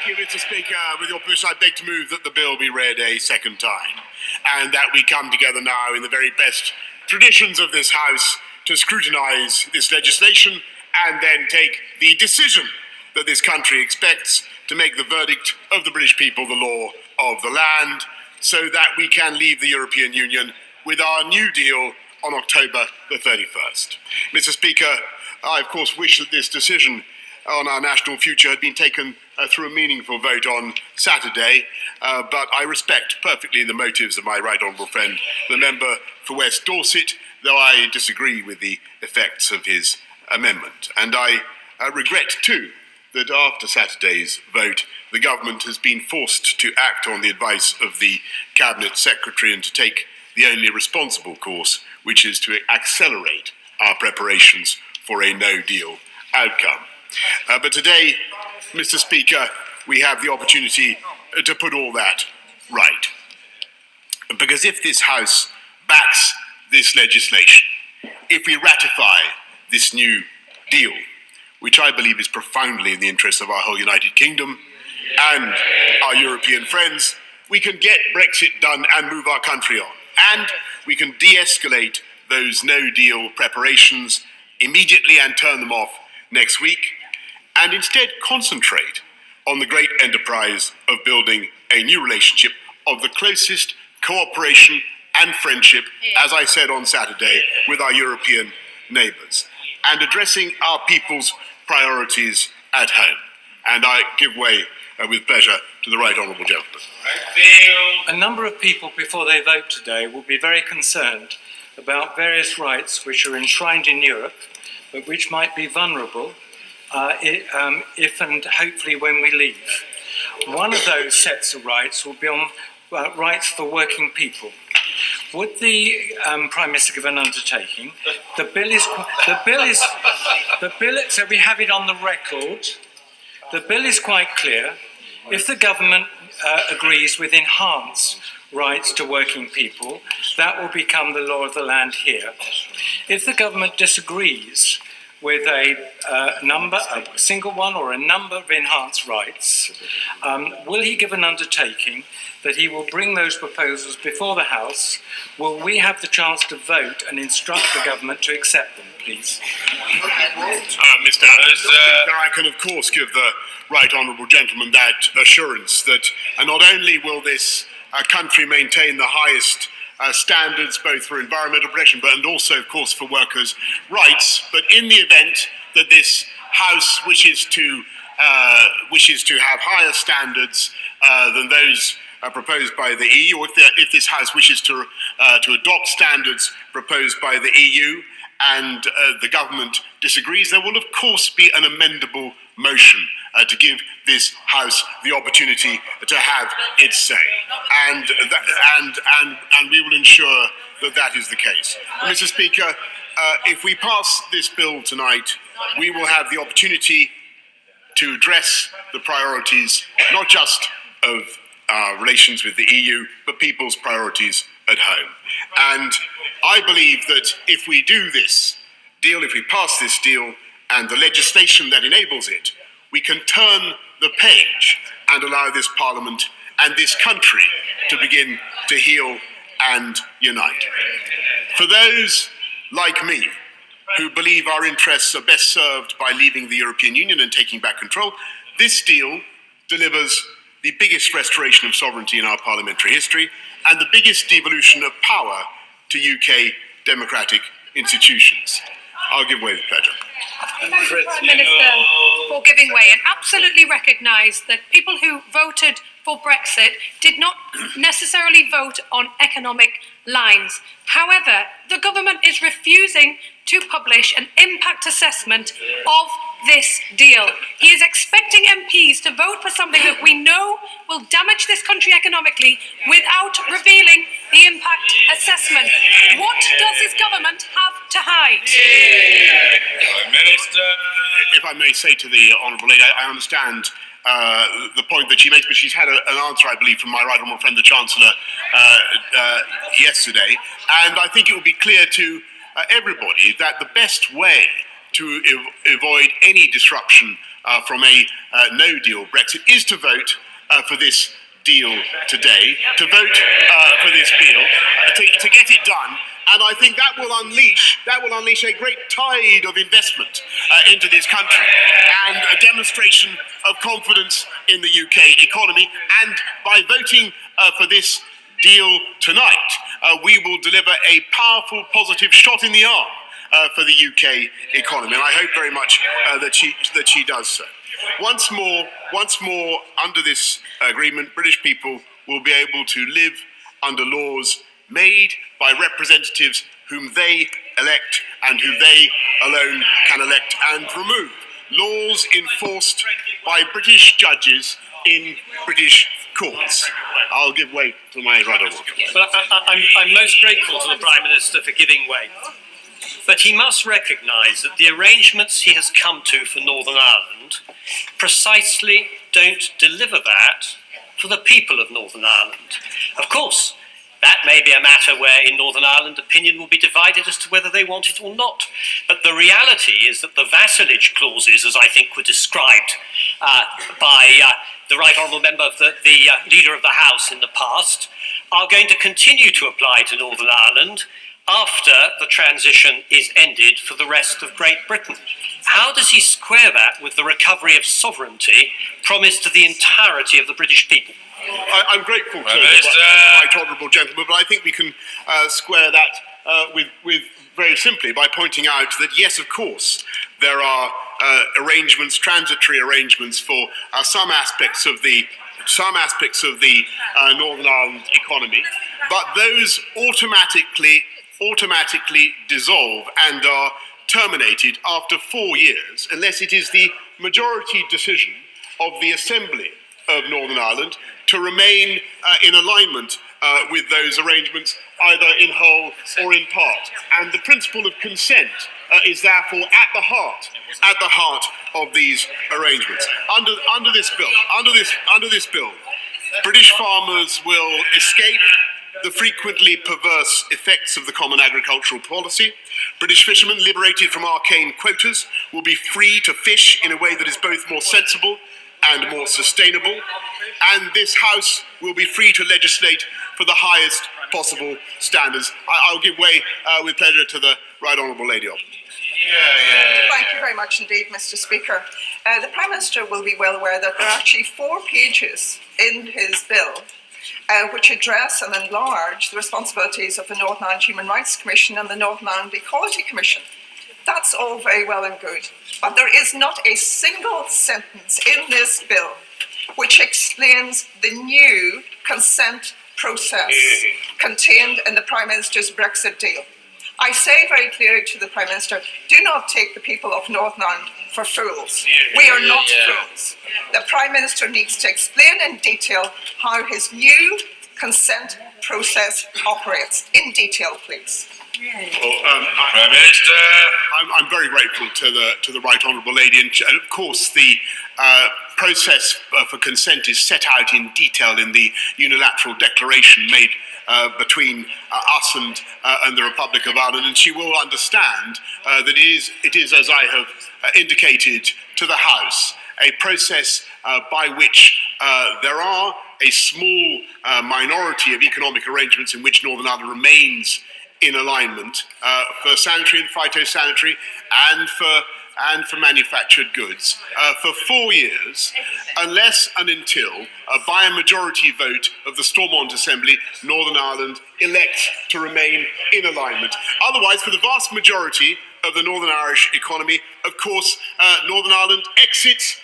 Thank you, Mr. Speaker. With your permission, I beg to move that the bill be read a second time, and that we come together now in the very best traditions of this House to scrutinise this legislation and then take the decision that this country expects to make the verdict of the British people the law of the land, so that we can leave the European Union with our new deal on October the 31st. Mr. Speaker, I of course wish that this decision on our national future had been taken through a meaningful vote on Saturday, but I respect perfectly the motives of my right honourable friend, the member for West Dorset, though I disagree with the effects of his amendment. And I regret too that after Saturday's vote, the government has been forced to act on the advice of the Cabinet Secretary and to take the only responsible course, which is to accelerate our preparations for a no-deal outcome. But today, Mr. Speaker, we have the opportunity to put all that right. Because if this House backs this legislation, if we ratify this new deal, which I believe is profoundly in the interest of our whole United Kingdom and our European friends, we can get Brexit done and move our country on. And we can de-escalate those no-deal preparations immediately and turn them off next week, and instead concentrate on the great enterprise of building a new relationship of the closest cooperation and friendship, as I said on Saturday, with our European neighbours, and addressing our people's priorities at home. And I give way with pleasure to the right honourable gentleman. A number of people before they vote today will be very concerned about various rights which are enshrined in Europe, but which might be vulnerable if and hopefully when we leave. One of those sets of rights will be on rights for working people. Would the Prime Minister give an undertaking? The bill is, so we have it on the record. The bill is quite clear. If the government agrees with enhanced rights to working people, that will become the law of the land here. If the government disagrees with a single one or a number of enhanced rights, will he give an undertaking that he will bring those proposals before the House? Will we have the chance to vote and instruct the government to accept them, please? Mr. I can of course give the right honourable gentleman that assurance that not only will this country maintain the highest standards both for environmental protection and also of course for workers' rights, but in the event that this House wishes to have higher standards than those proposed by the EU, or if this House wishes to adopt standards proposed by the EU and the government disagrees, there will of course be an amendable motion to give this House the opportunity to have its say, and we will ensure that that is the case. Mr. Speaker, if we pass this bill tonight, we will have the opportunity to address the priorities not just of our relations with the EU, but people's priorities at home. And I believe that if we do this deal, if we pass this deal and the legislation that enables it, we can turn the page and allow this Parliament and this country to begin to heal and unite. For those like me who believe our interests are best served by leaving the European Union and taking back control, this deal delivers the biggest restoration of sovereignty in our parliamentary history and the biggest devolution of power to UK democratic institutions. I'll give way with pleasure. Thank you, Prime Minister, for giving way and absolutely recognise that people who voted for Brexit did not necessarily vote on economic lines. However, the government is refusing to publish an impact assessment of this deal. He is expecting MPs to vote for something that we know will damage this country economically without revealing the impact assessment. What does this government have to hide? Prime Minister. If I may say to the Honourable Lady, I understand the point that she makes, but she's had an answer, I believe, from my right honourable friend, the Chancellor, yesterday. And I think it will be clear to everybody that the best way to avoid any disruption from a no-deal Brexit is to vote for this deal today, to vote for this deal, to get it done. And I think that will unleash a great tide of investment into this country and a demonstration of confidence in the UK economy. And by voting for this deal tonight, we will deliver a powerful, positive shot in the arm for the UK economy. And I hope very much that she does so. Once more, under this agreement, British people will be able to live under laws made by representatives whom they elect and who they alone can elect and remove. Laws enforced by British judges in British courts. I'll give way to my brother. Well, I'm most grateful to the Prime Minister for giving way. But he must recognise that the arrangements he has come to for Northern Ireland precisely don't deliver that for the people of Northern Ireland. Of course, that may be a matter where in Northern Ireland opinion will be divided as to whether they want it or not. But the reality is that the vassalage clauses, as I think were described by the Right Honourable Member of the Leader of the House in the past, are going to continue to apply to Northern Ireland after the transition is ended for the rest of Great Britain. How does he square that with the recovery of sovereignty promised to the entirety of the British people? I'm grateful to the right honourable gentleman, but I think we can square that with very simply by pointing out that yes, of course, there are transitory arrangements for some aspects of the Northern Ireland economy, but those automatically dissolve and are terminated after 4 years, unless it is the majority decision of the Assembly of Northern Ireland to remain in alignment with those arrangements, either in whole or in part. And the principle of consent is therefore at the heart of these arrangements. Under this bill, British farmers will escape the frequently perverse effects of the Common Agricultural Policy. British fishermen, liberated from arcane quotas, will be free to fish in a way that is both more sensible and more sustainable. And this House will be free to legislate for the highest possible standards. I'll give way with pleasure to the Right Honourable Lady Ogden. Thank you very much indeed, Mr. Speaker. The Prime Minister will be well aware that there are actually 4 pages in his bill which address and enlarge the responsibilities of the Northern Ireland Human Rights Commission and the Northern Ireland Equality Commission. That's all very well and good, but there is not a single sentence in this bill which explains the new consent process contained in the Prime Minister's Brexit deal. I say very clearly to the Prime Minister, do not take the people of Northern Ireland for fools. We are not fools. The Prime Minister needs to explain in detail how his new consent process operates. In detail, please. Prime Minister. I'm very grateful to the Right Honourable Lady, and of course the process for consent is set out in detail in the unilateral declaration made between us and the Republic of Ireland, and she will understand that it is, as I have indicated to the House, a process by which there are a small minority of economic arrangements in which Northern Ireland remains in alignment for sanitary and phytosanitary and for manufactured goods for 4 years, unless and until, by a majority vote of the Stormont Assembly, Northern Ireland elects to remain in alignment. Otherwise, for the vast majority of the Northern Irish economy, of course, Northern Ireland exits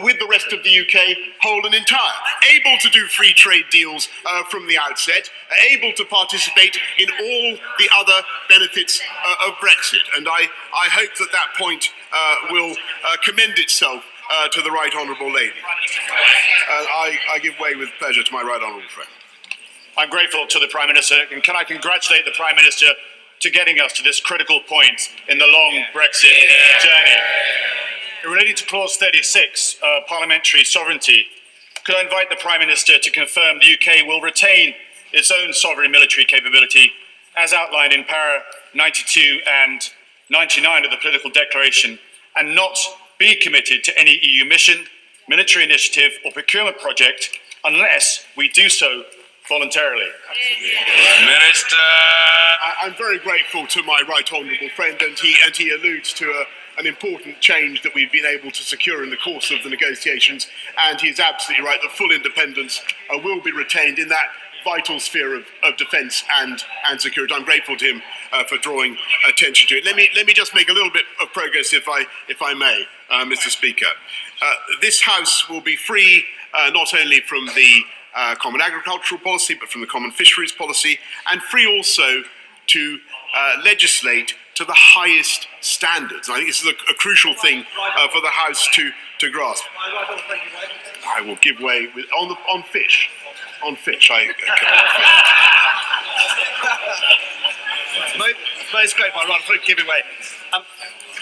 with the rest of the UK whole and entire, able to do free trade deals from the outset, able to participate in all the other benefits of Brexit. And I hope that point will commend itself to the Right Honourable Lady. I give way with pleasure to my Right Honourable friend. I'm grateful to the Prime Minister, and can I congratulate the Prime Minister to getting us to this critical point in the long Brexit journey. Related to clause 36, parliamentary sovereignty, could I invite the Prime Minister to confirm the UK will retain its own sovereign military capability as outlined in para 92 and 99 of the political declaration and not be committed to any EU mission, military initiative or procurement project unless we do so voluntarily. Minister. I'm very grateful to my right honourable friend, and he alludes to an important change that we've been able to secure in the course of the negotiations, and he's absolutely right that full independence will be retained in that vital sphere of defence and security. I'm grateful to him for drawing attention to it. Let me just make a little bit of progress, if I may, Mr. Speaker. This House will be free not only from the Common Agricultural Policy, but from the Common Fisheries Policy, and free also to legislate to the highest standards. And I think this is a crucial thing for the House to grasp. I will give way on fish. On fish, Most great, my right for giving way.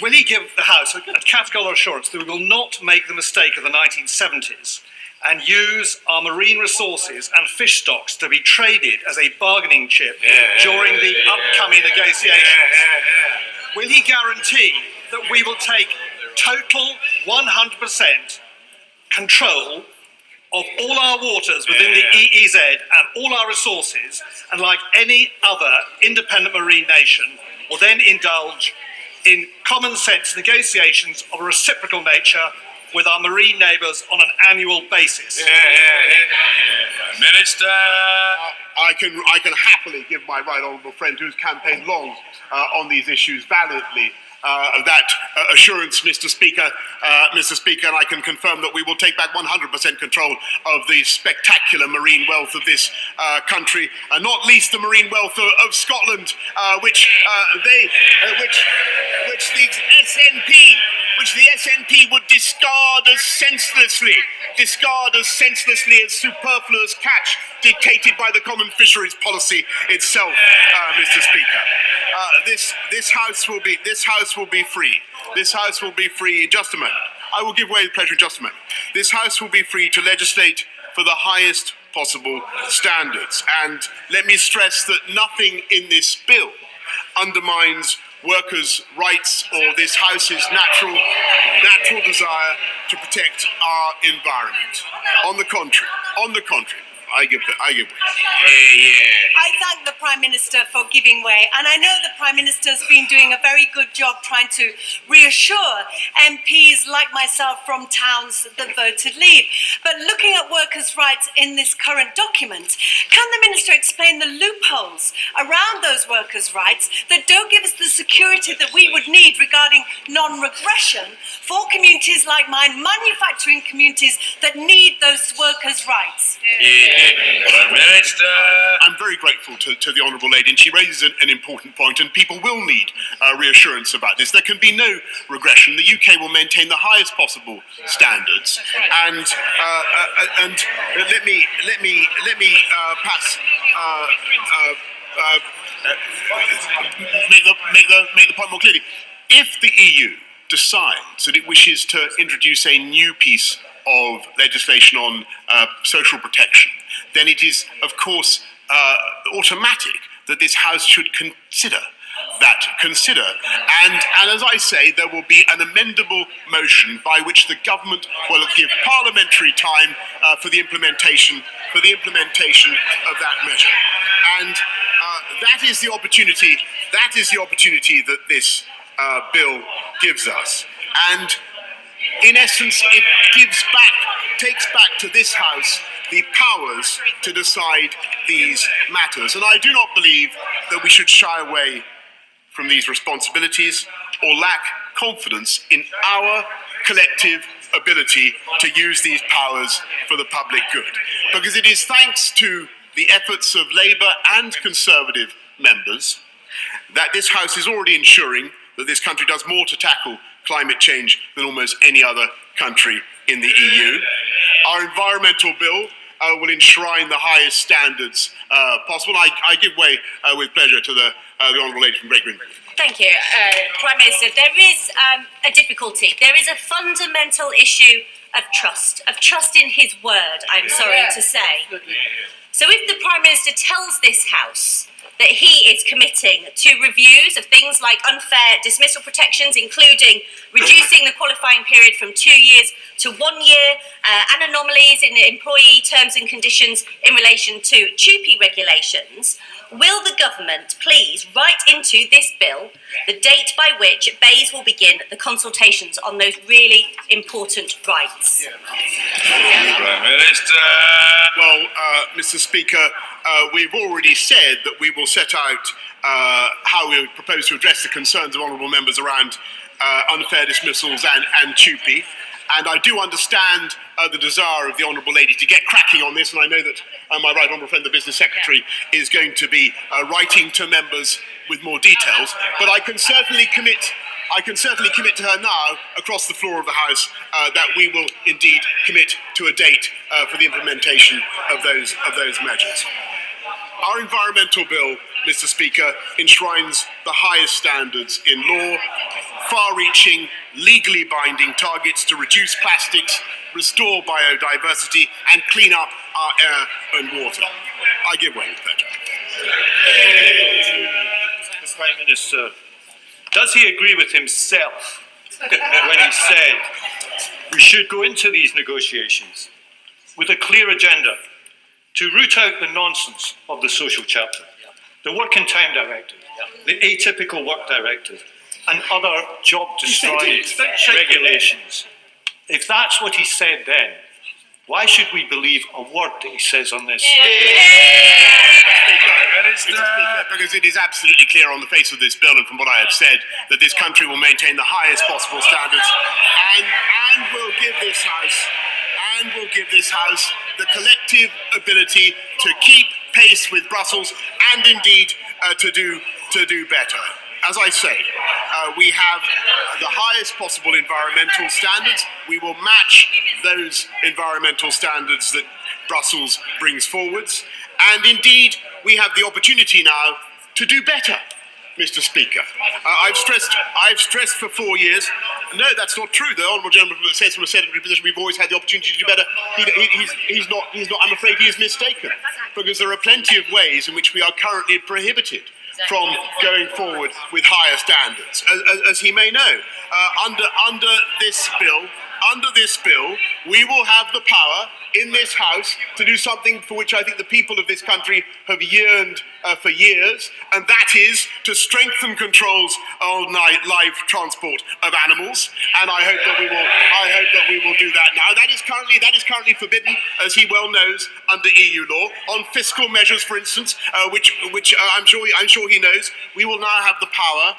Will he give the House a categorical assurance that we will not make the mistake of the 1970s and use our marine resources and fish stocks to be traded as a bargaining chip during the upcoming negotiations? Will he guarantee that we will take total 100% control of all our waters within the EEZ and all our resources, and like any other independent marine nation, will then indulge in common sense negotiations of a reciprocal nature with our marine neighbours on an annual basis? Minister. I can happily give my right honourable friend, who's campaigned long on these issues valiantly, that assurance, Mr. Speaker, and I can confirm that we will take back 100% control of the spectacular marine wealth of this country, not least the marine wealth of Scotland, which the SNP would discard as senselessly as superfluous catch dictated by the Common Fisheries Policy itself, Mr. Speaker. This House will be free. This House will be free in just a moment. I will give way with pleasure in just a moment. This House will be free to legislate for the highest possible standards. And let me stress that nothing in this bill undermines workers' rights or this House's natural desire to protect our environment. On the contrary, I give way. I thank the Prime Minister for giving way, and I know the Prime Minister's been doing a very good job trying to reassure MPs like myself from towns that voted Leave. But looking at workers' rights in this current document, can the Minister explain the loopholes around those workers' rights that don't give us the security that we would need regarding non-regression for communities like mine, manufacturing communities that need those workers' rights? Minister. I'm very grateful to the Honourable Lady, and she raises an important point, and people will need reassurance about this. There can be no regression. The UK will maintain the highest possible standards, and let me perhaps make the point more clearly. If the EU decides that it wishes to introduce a new piece of legislation on social protection, then it is, of course, automatic that this House should consider that. And as I say, there will be an amendable motion by which the government will give parliamentary time for the implementation of that measure. And that is the opportunity that this bill gives us. And in essence, it takes back to this House the powers to decide these matters. And I do not believe that we should shy away from these responsibilities or lack confidence in our collective ability to use these powers for the public good. Because it is thanks to the efforts of Labour and Conservative members that this House is already ensuring that this country does more to tackle climate change than almost any other country in the EU. Our environmental bill will enshrine the highest standards possible. I give way with pleasure to the Honourable Lady from Great Britain. Thank you, Prime Minister. There is a difficulty. There is a fundamental issue of trust in his word, I'm sorry to say. So if the Prime Minister tells this House that he is committing to reviews of things like unfair dismissal protections, including reducing the qualifying period from 2 years to 1 year, and anomalies in employee terms and conditions in relation to TUPE regulations. Will the government please write into this bill the date by which BEIS will begin the consultations on those really important rights? Prime Minister. Well, Mr. Speaker, we've already said that we will set out how we propose to address the concerns of honourable members around unfair dismissals and TUPE. And I do understand the desire of the Honourable Lady to get cracking on this, and I know that my right honourable friend, the Business Secretary, is going to be writing to members with more details. But I can certainly commit to her now, across the floor of the House, that we will indeed commit to a date for the implementation of those measures. Our environmental bill, Mr. Speaker, enshrines the highest standards in law, far-reaching, legally binding targets to reduce plastics, restore biodiversity, and clean up our air and water. I give way with pleasure. Mr. Prime Minister, does he agree with himself when he said we should go into these negotiations with a clear agenda to root out the nonsense of the social chapter, the Working Time Directive, the Atypical Work Directive, and other job-destroying regulations? If that's what he said then, why should we believe a word that he says on this? Mr. Speaker, because it is absolutely clear on the face of this bill and from what I have said that this country will maintain the highest possible standards and will give this House the collective ability to keep pace with Brussels and indeed to do better. As I say, we have the highest possible environmental standards. We will match those environmental standards that Brussels brings forwards. And indeed, we have the opportunity now to do better, Mr. Speaker. I've stressed for 4 years. No, that's not true. The Honourable Gentleman says from a sedentary position we've always had the opportunity to do better. He's not, I'm afraid he is mistaken, because there are plenty of ways in which we are currently prohibited from going forward with higher standards. As he may know, under this bill, we will have the power in this House to do something for which I think the people of this country have yearned for years, and that is to strengthen controls on live transport of animals. And I hope that we will do that now. That is currently forbidden, as he well knows, under EU law. On fiscal measures, for instance, which I'm sure he knows, we will now have the power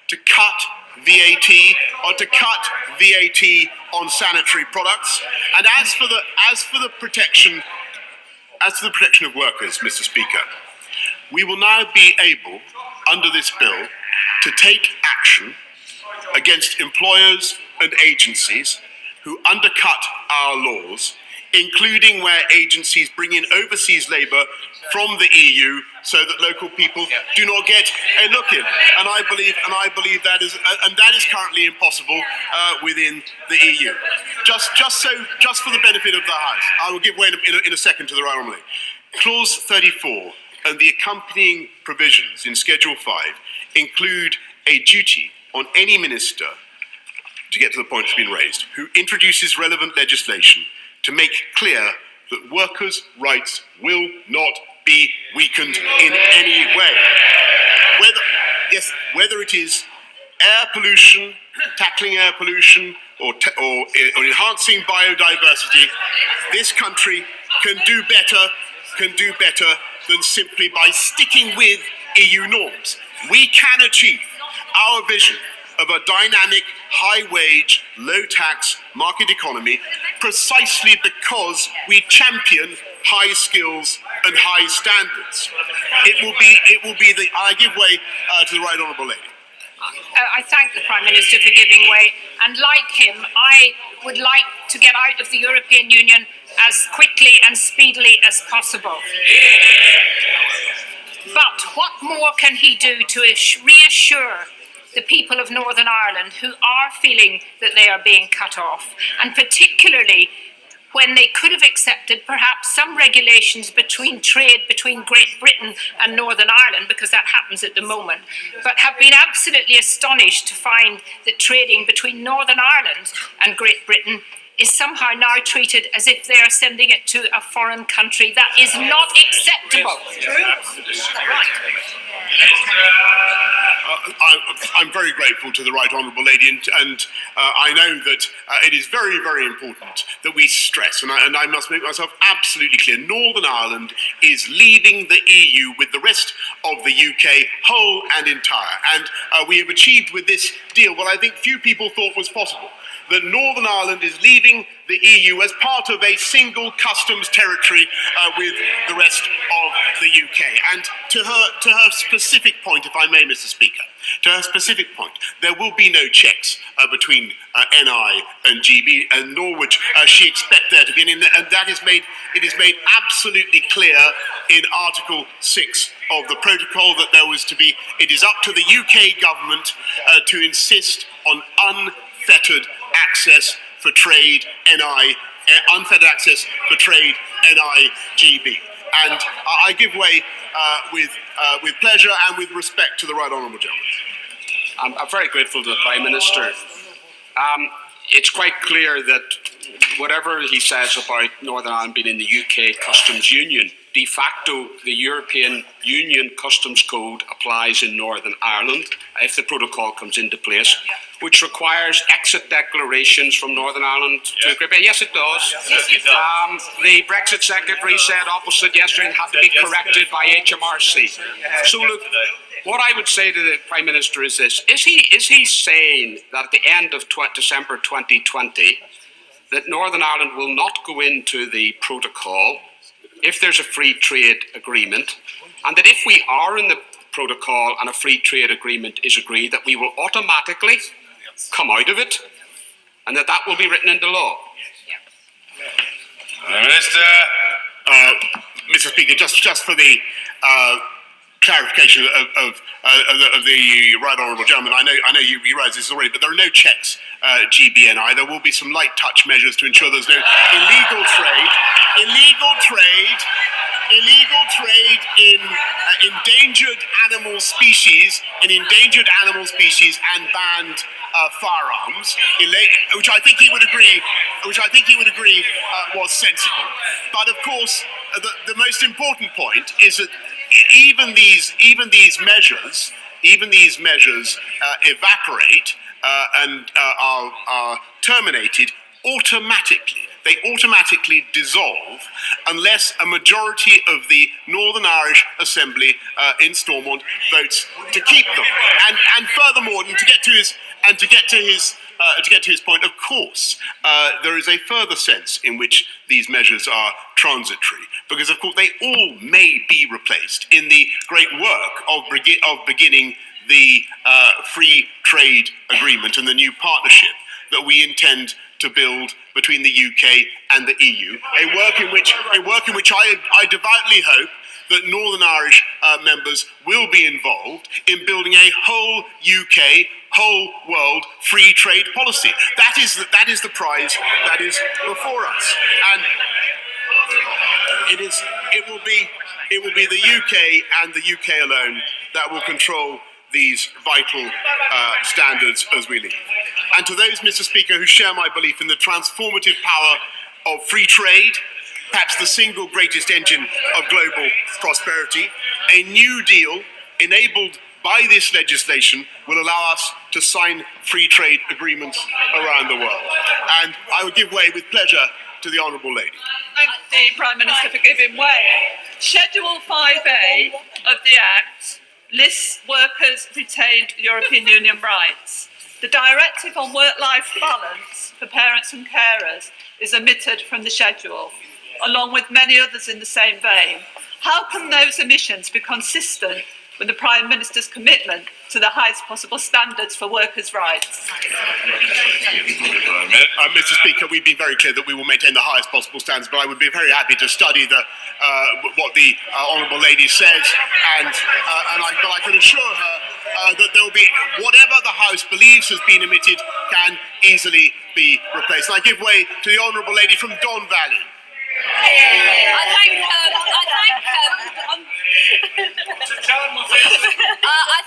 to cut VAT on sanitary products. And as for the protection of workers, Mr. Speaker, we will now be able, under this bill, to take action against employers and agencies who undercut our laws, including where agencies bring in overseas labour from the EU so that local people do not get a look in. And I believe that is currently impossible within the EU. Just for the benefit of the House, I will give way in a second to the Right Honourable. Clause 34 and the accompanying provisions in Schedule 5 include a duty on any minister, to get to the point that's been raised, who introduces relevant legislation to make clear that workers' rights will not be weakened in any way. Whether it is air pollution, tackling air pollution, or enhancing biodiversity, this country can do better than simply by sticking with EU norms. We can achieve our vision of a dynamic, high-wage, low-tax market economy precisely because we champion high skills and high standards. I give way to the Right Honourable Lady. I thank the Prime Minister for giving way, and like him, I would like to get out of the European Union as quickly and speedily as possible. But what more can he do to reassure the people of Northern Ireland who are feeling that they are being cut off, and particularly when they could have accepted perhaps some regulations between trade between Great Britain and Northern Ireland, because that happens at the moment, but have been absolutely astonished to find that trading between Northern Ireland and Great Britain is somehow now treated as if they are sending it to a foreign country. That is not acceptable. I'm very grateful to the Right Honourable Lady, and I know that it is very, very important that we stress, and I must make myself absolutely clear, Northern Ireland is leaving the EU with the rest of the UK whole and entire. And we have achieved with this deal what I think few people thought was possible, that Northern Ireland is leaving the EU as part of a single customs territory with the rest of the UK. And to her specific point, if I may, Mr. Speaker, to her specific point, there will be no checks between NI and GB, and nor would she expect there to be any, and that is made. It is made absolutely clear in Article 6 of the protocol that there was to be. It is up to the UK government to insist on unfettered access for trade, unfettered access for trade, GB. And I give way with pleasure and with respect to the Right Honourable Gentleman. I'm very grateful to the Prime Minister. It's quite clear that whatever he says about Northern Ireland being in the UK Customs Union, de facto the European Union Customs Code applies in Northern Ireland if the protocol comes into place, which requires exit declarations from Northern Ireland to Great Britain. Yes, it does. The Brexit Secretary said opposite yesterday it had to be corrected by HMRC. So look, what I would say to the Prime Minister is this: is he saying that at the end of December 2020 that Northern Ireland will not go into the protocol if there's a free trade agreement, and that if we are in the protocol and a free trade agreement is agreed, that we will automatically come out of it, and that will be written into law? Minister. Mr. Speaker, just for the clarification of the Right Honourable Gentleman, I know you realised this already, but there are no checks, GBNI. There will be some light touch measures to ensure there's no illegal trade in endangered animal species, and banned firearms, which I think he would agree was sensible. But of course, the most important point is that even these measures evaporate and are terminated automatically. They automatically dissolve unless a majority of the Northern Irish Assembly in Stormont votes to keep them. And furthermore, to get to his point, of course, there is a further sense in which these measures are transitory, because of course they all may be replaced in the great work of beginning the free trade agreement and the new partnership that we intend to build between the UK and the EU, a work in which I devoutly hope that Northern Irish members will be involved in building a whole UK, whole world free trade policy. That is the prize that is before us, and it will be the UK and the UK alone that will control these vital standards as we leave. And to those, Mr. Speaker, who share my belief in the transformative power of free trade, perhaps the single greatest engine of global prosperity, a new deal enabled by this legislation will allow us to sign free trade agreements around the world. And I will give way with pleasure to the Honourable Lady. Thank the Prime Minister for giving way. Schedule 5A of the Act lists workers' retained European Union rights. The directive on work-life balance for parents and carers is omitted from the schedule, along with many others in the same vein. How can those omissions be consistent with the Prime Minister's commitment to the highest possible standards for workers' rights? Mr. Speaker, we've been very clear that we will maintain the highest possible standards, but I would be very happy to study what the Honourable Lady says, but I can assure her that there will be whatever the House believes has been emitted can easily be replaced. And I give way to the honourable lady from Don Valley. I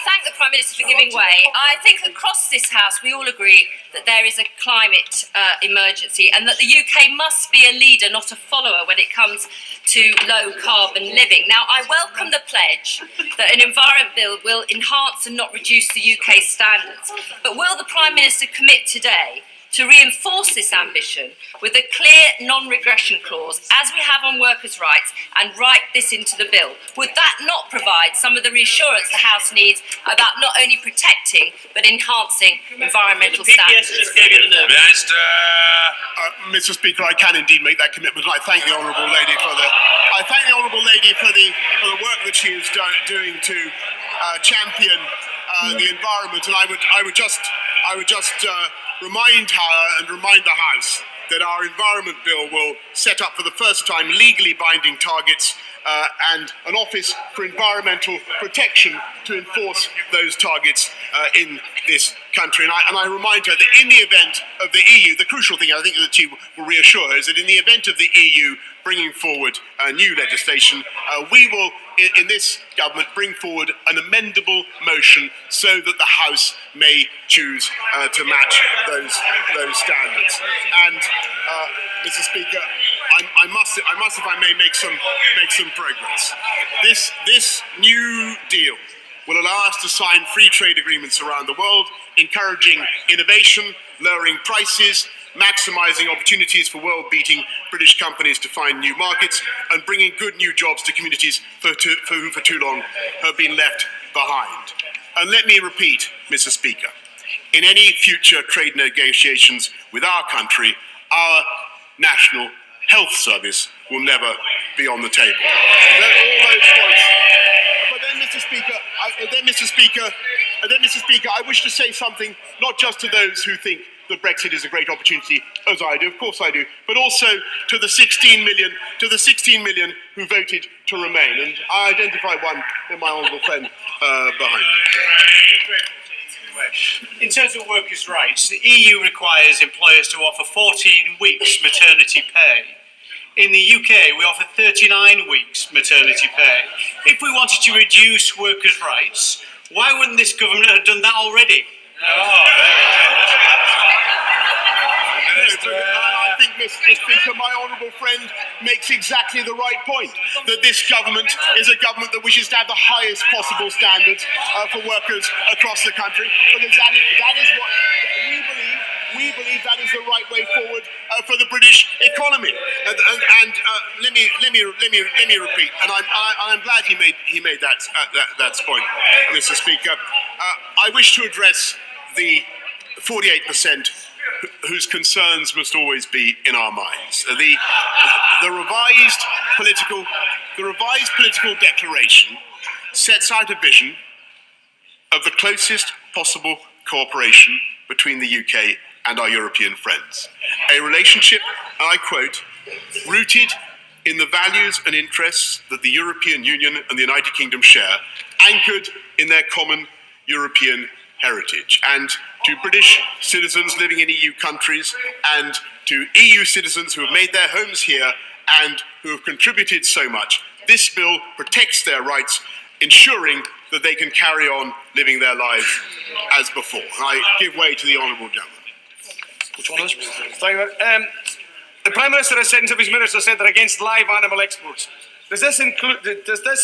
thank the Prime Minister for giving way. I think across this House we all agree that there is a climate emergency and that the UK must be a leader, not a follower, when it comes to low carbon living. Now, I welcome the pledge that an environment bill will enhance and not reduce the UK standards. But will the Prime Minister commit today to reinforce this ambition with a clear non-regression clause, as we have on workers' rights, and write this into the bill? Would that not provide some of the reassurance the House needs about not only protecting but enhancing environmental standards? Minister. Mr. Speaker, I can indeed make that commitment. I thank the honourable lady for the work that she is doing to champion the environment, and I would just remind her and remind the House that our environment bill will set up for the first time legally binding targets and an office for environmental protection to enforce those targets in this country. And I remind her that in the event of the EU, the crucial thing I think that she will reassure her is that in the event of the EU bringing forward new legislation, we will, in this government, bring forward an amendable motion so that the House may choose to match those standards. And, Mr. Speaker, I must, if I may, make some progress. This new deal will allow us to sign free trade agreements around the world, encouraging innovation, lowering prices, maximising opportunities for world-beating British companies to find new markets, and bringing good new jobs to communities who for too long have been left behind. And let me repeat, Mr. Speaker, in any future trade negotiations with our country, our National Health Service will never be on the table. All those points. But then, Mr. Speaker, I wish to say something not just to those who think that Brexit is a great opportunity, as I do, of course I do, but also to the 16 million who voted to remain. And I identify one in my honourable friend behind me. In terms of workers' rights, the EU requires employers to offer 14 weeks maternity pay. In the UK, we offer 39 weeks maternity pay. If we wanted to reduce workers' rights, why wouldn't this government have done that already? I think, Mr. Speaker, my honourable friend makes exactly the right point, that this government is a government that wishes to have the highest possible standards for workers across the country, because that is what we believe that is the right way forward for the British economy. And let me repeat, and I'm glad he made that point, Mr. Speaker. I wish to address the 48% whose concerns must always be in our minds. The revised political declaration sets out a vision of the closest possible cooperation between the UK and our European friends. A relationship, and I quote, rooted in the values and interests that the European Union and the United Kingdom share, anchored in their common European heritage. And to British citizens living in EU countries and to EU citizens who have made their homes here and who have contributed so much, this bill protects their rights, ensuring that they can carry on living their lives as before. And I give way to the honourable gentleman. Which one is? The Prime Minister has said, and some of his ministers said, they're against live animal exports. Does this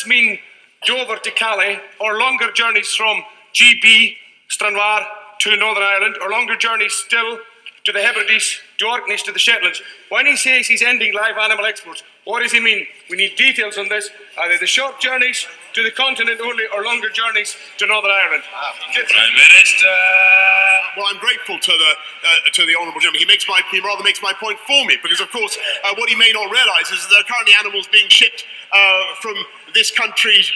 mean Dover to Calais, or longer journeys from GB, Stranraer to Northern Ireland, or longer journeys still to the Hebrides, to Orkneys, to the Shetlands? When he says he's ending live animal exports, what does he mean? We need details on this. Are they the short journeys to the continent only, or longer journeys to Northern Ireland? Prime Minister. Well, I'm grateful to the honourable gentleman. He rather makes my point for me, because of course what he may not realise is that there are currently animals being shipped from this country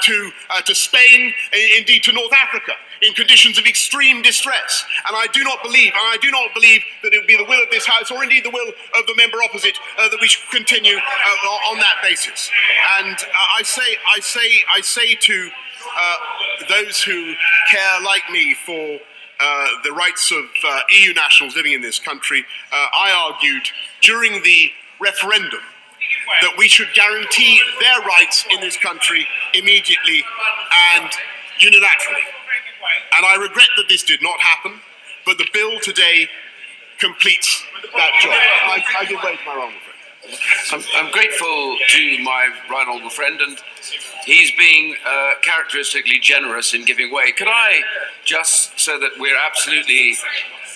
to Spain, indeed to North Africa, in conditions of extreme distress. And I do not believe that it would be the will of this House, or indeed the will of the member opposite, that we should continue on that basis. And I say to those who care, like me, for the rights of EU nationals living in this country, I argued during the referendum that we should guarantee their rights in this country immediately and unilaterally. And I regret that this did not happen, but the bill today completes that job. I give way to my honourable friend. I'm grateful to my right honourable friend, and he's being characteristically generous in giving way. Could I, just so that we're absolutely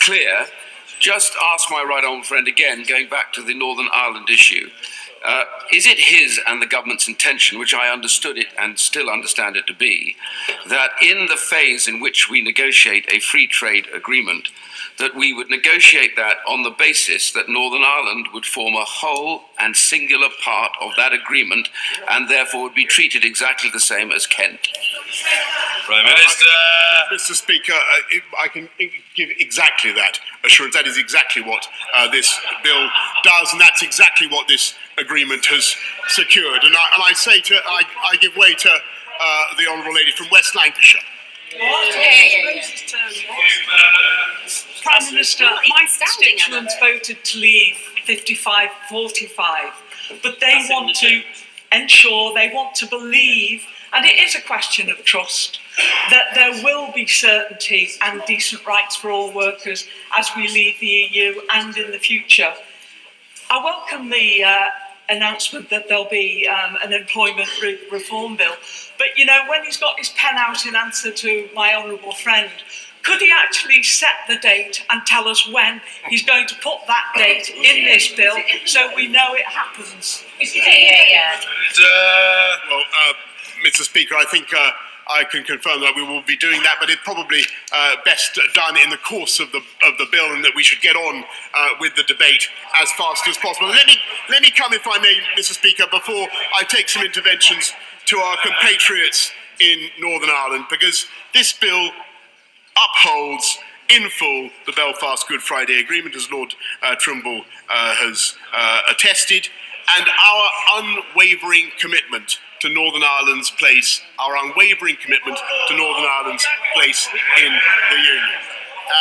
clear, just ask my right honourable friend again, going back to the Northern Ireland issue, is it his and the government's intention, which I understood it and still understand it to be, that in the phase in which we negotiate a free trade agreement, that we would negotiate that on the basis that Northern Ireland would form a whole and singular part of that agreement and therefore would be treated exactly the same as Kent? Prime Minister. Mr. Speaker, I can give exactly that assurance. That is exactly what this bill does, and that's exactly what this agreement has secured. And I say I give way to the honourable lady from West Lancashire. Prime Minister, my constituents voted to leave 55-45, but they want to ensure, they want to believe, and it is a question of trust, that there will be certainty and decent rights for all workers as we leave the EU and in the future. I welcome the announcement that there'll be an employment reform bill, but you know, when he's got his pen out in answer to my honourable friend, could he actually set the date and tell us when he's going to put that date in this bill so we know it happens? Well, Mr. Speaker, I think I can confirm that we will be doing that, but it's probably best done in the course of the bill, and that we should get on with the debate as fast as possible. Let me come, if I may, Mr. Speaker, before I take some interventions to our compatriots in Northern Ireland, because this bill upholds in full the Belfast Good Friday Agreement, as Lord Trimble has attested, and our unwavering commitment to Northern Ireland's place, our unwavering commitment to Northern Ireland's place in the Union.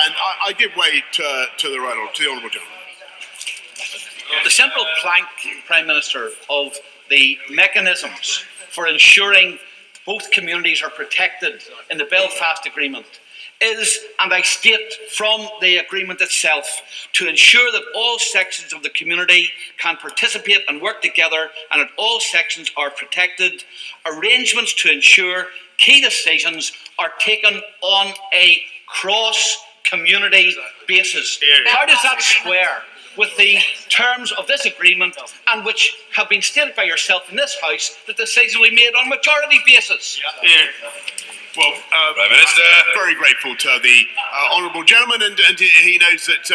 And I give way to the honourable gentleman. The central plank, Prime Minister, of the mechanisms for ensuring both communities are protected in the Belfast Agreement is, and I state from the agreement itself, to ensure that all sections of the community can participate and work together, and that all sections are protected. Arrangements to ensure key decisions are taken on a cross-community basis. How does that square with the terms of this agreement, and which have been stated by yourself in this House, that decisions will be made on a majority basis? Well, Prime Minister. Very grateful to the honourable gentleman, and he knows that,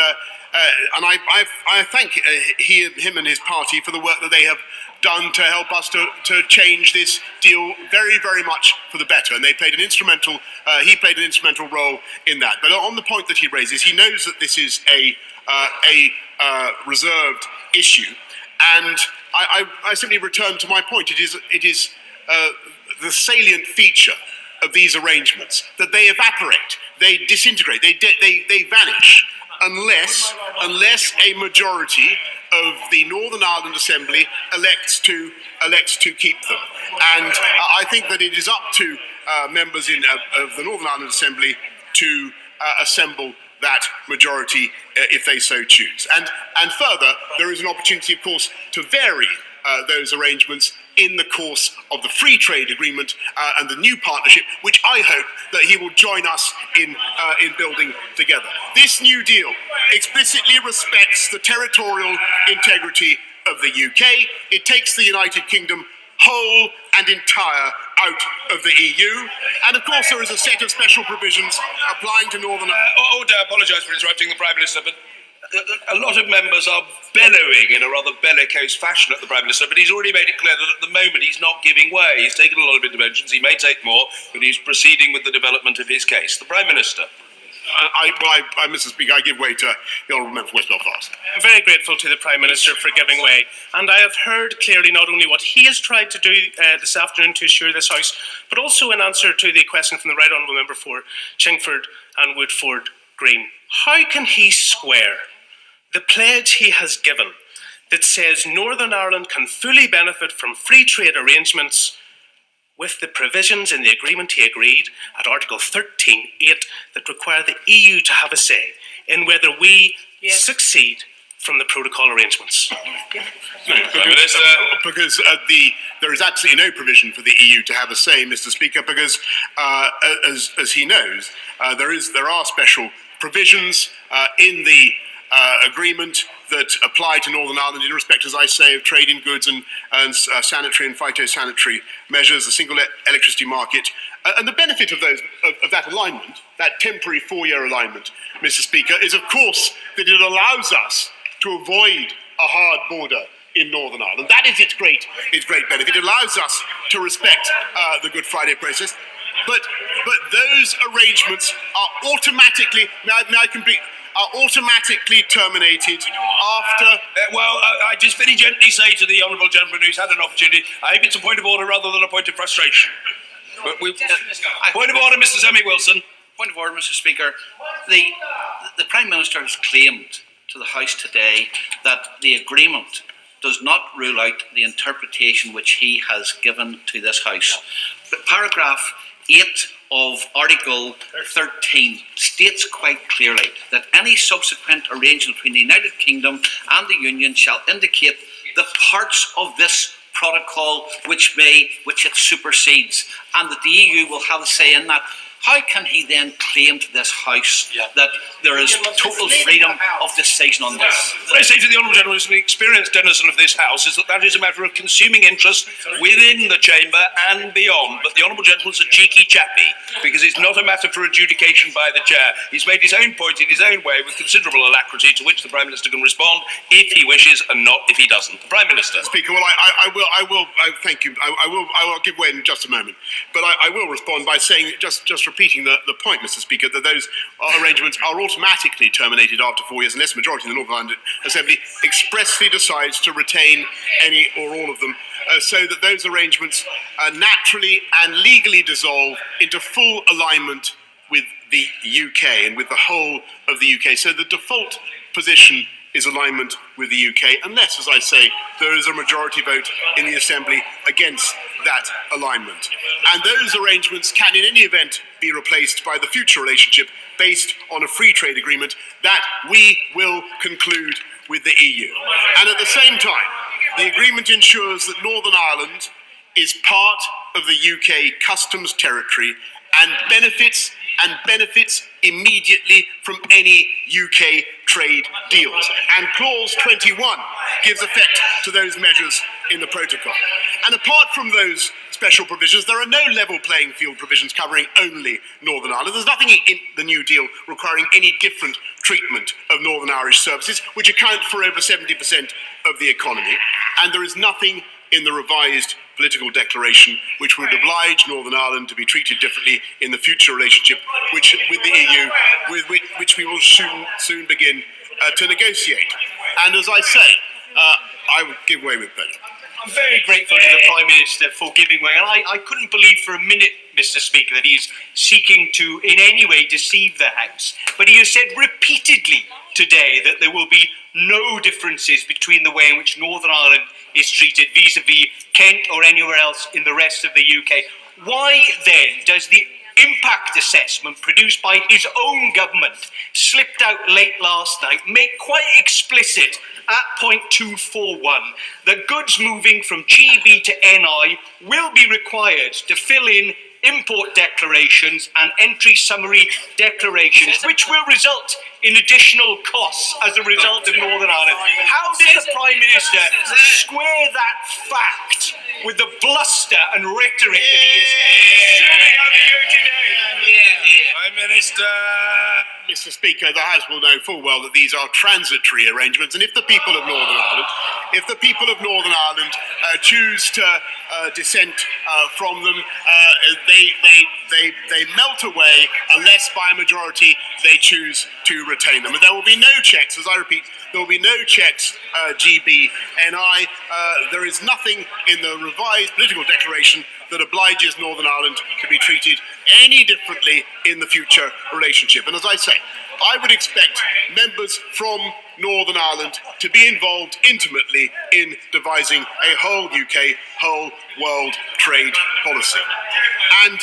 and I thank him and his party for the work that they have done to help us to change this deal very, very much for the better. And he played an instrumental role in that. But on the point that he raises, he knows that this is a reserved issue, and I simply return to my point. It is the salient feature of these arrangements that they evaporate, they disintegrate, they vanish unless a majority of the Northern Ireland Assembly elects to keep them. And I think that it is up to members of the Northern Ireland Assembly to assemble that majority if they so choose. And further, there is an opportunity, of course, to vary those arrangements in the course of the free trade agreement and the new partnership, which I hope that he will join us in building together. This new deal explicitly respects the territorial integrity of the UK. It takes the United Kingdom whole and entire out of the EU. And of course, there is a set of special provisions applying to Northern Ireland. I apologise for interrupting the Prime Minister, but a lot of members are bellowing in a rather bellicose fashion at the Prime Minister, but he's already made it clear that at the moment he's not giving way. He's taken a lot of interventions, he may take more, but he's proceeding with the development of his case. The Prime Minister. Mr. Speaker, I give way to the Honourable Member for West Belfast. I'm very grateful to the Prime Minister for giving way, and I have heard clearly not only what he has tried to do this afternoon to assure this House, but also in answer to the question from the Right Honourable Member for Chingford and Woodford Green. How can he square the pledge he has given that says Northern Ireland can fully benefit from free trade arrangements with the provisions in the agreement he agreed at Article 13.8 that require the EU to have a say in whether we succeed from the protocol arrangements? Because there is absolutely no provision for the EU to have a say, Mr. Speaker, because as he knows, there are special provisions in the agreement that apply to Northern Ireland in respect, as I say, of trade in goods and sanitary and phytosanitary measures, the single electricity market. And the benefit of that alignment, that temporary 4-year alignment, Mr. Speaker, is of course that it allows us to avoid a hard border in Northern Ireland. That is its great benefit. It allows us to respect the Good Friday process. But those arrangements are automatically, may I complete? Are automatically terminated after... I just very gently say to the honourable gentleman who's had an opportunity, I hope it's a point of order rather than a point of frustration. But point of order, Mr. Semi Wilson. Point of order, Mr. Speaker. The Prime Minister has claimed to the House today that the agreement does not rule out the interpretation which he has given to this House. But paragraph 8 of Article 13 states quite clearly that any subsequent arrangement between the United Kingdom and the Union shall indicate the parts of this protocol which it supersedes, and that the EU will have a say in that. How can he then claim to this House that there is total freedom of decision on this? What I say to the honourable gentleman, as an experienced denizen of this House, is that is a matter of consuming interest within the chamber and beyond. But the honourable gentleman's a cheeky chappy, because it's not a matter for adjudication by the chair. He's made his own point in his own way with considerable alacrity, to which the Prime Minister can respond if he wishes and not if he doesn't. The Prime Minister. Speaker, well, I will. Thank you. I will give way in just a moment, but I will respond by saying just repeating the point, Mr. Speaker, that those arrangements are automatically terminated after 4 years unless the majority of the Northern Ireland Assembly expressly decides to retain any or all of them, so that those arrangements naturally and legally dissolve into full alignment with the UK and with the whole of the UK. So the default position is alignment with the UK, unless, as I say, there is a majority vote in the Assembly against that alignment. And those arrangements can in any event be replaced by the future relationship based on a free trade agreement that we will conclude with the EU. And at the same time, the agreement ensures that Northern Ireland is part of the UK customs territory and benefits immediately from any UK trade deals. And Clause 21 gives effect to those measures in the protocol. And apart from those special provisions, there are no level playing field provisions covering only Northern Ireland. There's nothing in the New Deal requiring any different treatment of Northern Irish services, which account for over 70% of the economy. And there is nothing in the revised political declaration which would oblige Northern Ireland to be treated differently in the future relationship with the EU, which we will soon begin to negotiate. And as I say, I would give way with pleasure. I'm very grateful to the Prime Minister for giving way, and I couldn't believe for a minute, Mr. Speaker, that he's seeking to in any way deceive the House. But he has said repeatedly today that there will be no differences between the way in which Northern Ireland is treated vis-à-vis Kent or anywhere else in the rest of the UK. Why then does the impact assessment produced by his own government, slipped out late last night, make quite explicit at point 241 that goods moving from GB to NI will be required to fill in import declarations and entry summary declarations, which will result in additional costs as a result of Northern Ireland. How does the Prime Minister square that fact with the bluster and rhetoric that he is serving out here today? Prime Minister. Mr. Speaker, the House will know full well that these are transitory arrangements, and if the people of Northern Ireland, if the people of Northern Ireland choose to dissent from them, they melt away unless by a majority they choose to retain them. And there will be no checks, as I repeat, there will be no checks, GB, NI. There is nothing in the revised political declaration that obliges Northern Ireland to be treated any differently in the future relationship. And as I say, I would expect members from Northern Ireland to be involved intimately in devising a whole UK, whole world trade policy. And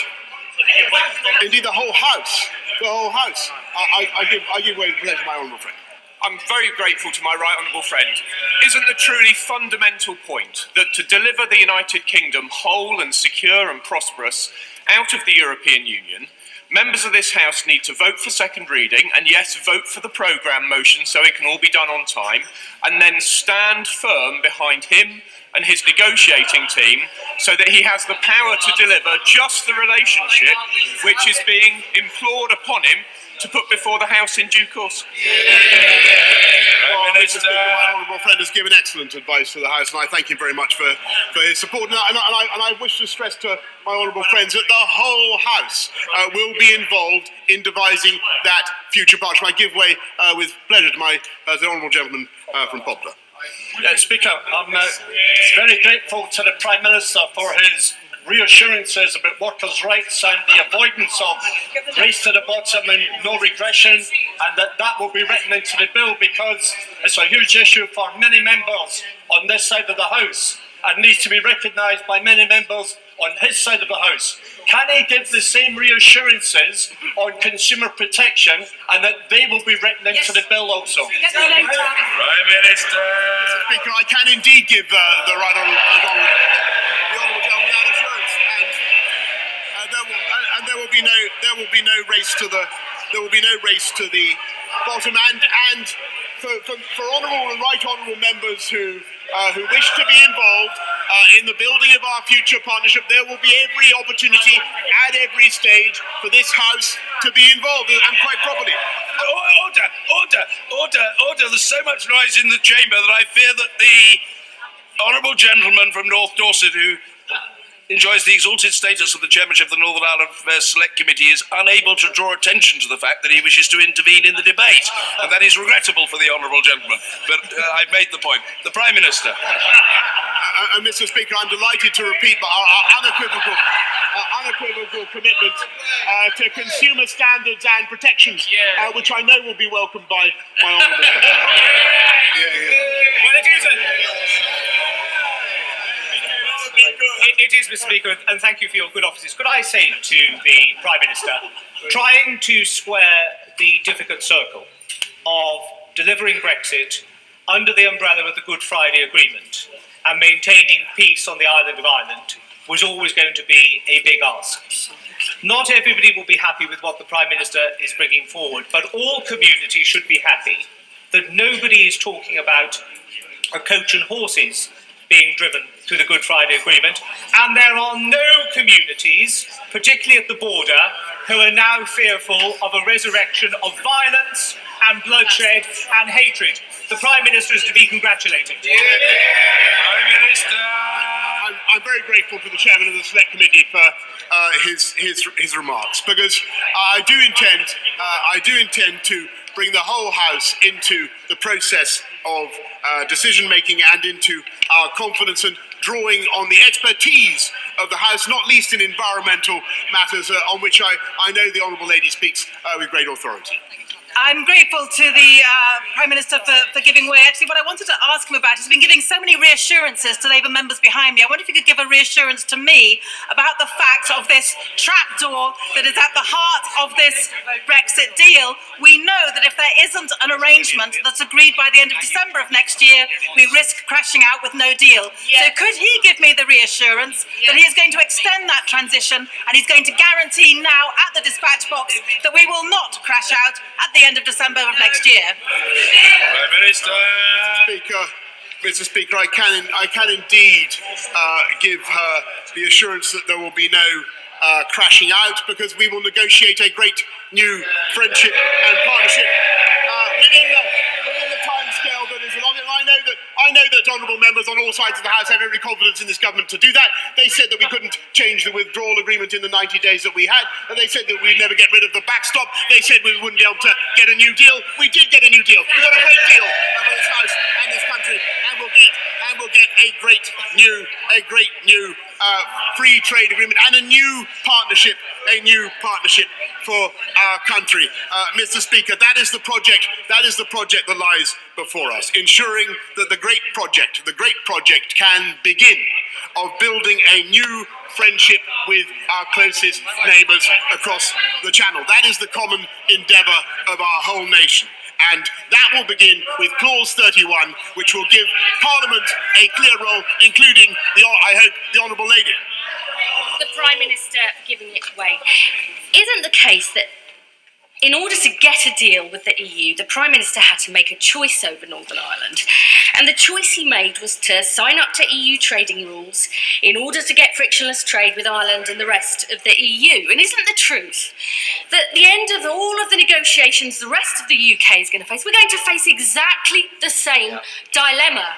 indeed the whole House. I give way to the pleasure of my honourable friend. I'm very grateful to my right honourable friend. Isn't the truly fundamental point that to deliver the United Kingdom whole and secure and prosperous out of the European Union, members of this House need to vote for second reading, and yes, vote for the programme motion so it can all be done on time, and then stand firm behind him and his negotiating team so that he has the power to deliver just the relationship which is being implored upon him to put before the House in due course. Well, Mr. Speaker, my honourable friend has given excellent advice to the House, and I thank him very much for his support. And I wish to stress to my honourable friends that the whole House will be involved in devising that future partnership. I give way with pleasure to the honourable gentleman from Poplar. Speaker, I'm very grateful to the Prime Minister for his reassurances about workers' rights and the avoidance of race to the bottom and no regression, and that will be written into the bill because it's a huge issue for many members on this side of the House and needs to be recognised by many members on his side of the House. Can he give the same reassurances on consumer protection and that they will be written into the bill also? Prime Minister. Mr. Speaker, I can indeed give the right honourable gentleman that assurance, and there will be no race to the bottom, and for honourable and right honourable members who wish to be involved in the building of our future partnership, there will be every opportunity at every stage for this House to be involved, and quite properly. Order. There's so much noise in the chamber that I fear that the honourable gentleman from North Dorset, who enjoys the exalted status of the chairmanship of the Northern Ireland Affairs Select Committee, is unable to draw attention to the fact that he wishes to intervene in the debate, and that is regrettable for the honourable gentleman. But I've made the point. The Prime Minister. Mr. Speaker, I'm delighted to repeat our unequivocal commitment to consumer standards and protections, which I know will be welcomed by my honourable friend. It is, Mr. Speaker, and thank you for your good offices. Could I say to the Prime Minister, trying to square the difficult circle of delivering Brexit under the umbrella of the Good Friday Agreement and maintaining peace on the island of Ireland was always going to be a big ask. Not everybody will be happy with what the Prime Minister is bringing forward, but all communities should be happy that nobody is talking about a coach and horses being driven through the Good Friday Agreement, and there are no communities, particularly at the border, who are now fearful of a resurrection of violence and bloodshed and hatred. The Prime Minister is to be congratulated. Prime Minister. I'm very grateful to the Chairman of the Select Committee for his remarks, because I do intend to bring the whole House into the process of decision making and into our confidence and drawing on the expertise of the House, not least in environmental matters, on which I know the Honourable Lady speaks with great authority. I'm grateful to the Prime Minister for giving way. Actually, what I wanted to ask him about, he's been giving so many reassurances to Labour members behind me. I wonder if you could give a reassurance to me about the fact of this trapdoor that is at the heart of this Brexit deal. We know that if there isn't an arrangement that's agreed by the end of December of next year, we risk crashing out with no deal. So could he give me the reassurance that he is going to extend that transition and he's going to guarantee now at the dispatch box that we will not crash out at the end of December of next year? Prime Minister. Mr. Speaker, I can indeed give her the assurance that there will be no crashing out, because we will negotiate a great new friendship and partnership within the timescale that is allotted. I I know that honourable members on all sides of the House have every confidence in this government to do that. They said that we couldn't change the withdrawal agreement in the 90 days that we had, and they said that we'd never get rid of the backstop. They said we wouldn't be able to get a new deal. We did get a new deal. We got a great deal for this House and this country, and we'll get a great new free trade agreement and a new partnership for our country. Mr. Speaker, that is the project that lies before us, ensuring that the great project can begin of building a new friendship with our closest neighbours across the Channel. That is the common endeavour of our whole nation. And that will begin with Clause 31, which will give Parliament a clear role, including, I hope, the Honourable Lady. The Prime Minister giving it away. Isn't the case that in order to get a deal with the EU, the Prime Minister had to make a choice over Northern Ireland? And the choice he made was to sign up to EU trading rules in order to get frictionless trade with Ireland and the rest of the EU. And isn't the truth that at the end of all of the negotiations the rest of the UK is going to face, we're going to face exactly the same dilemma?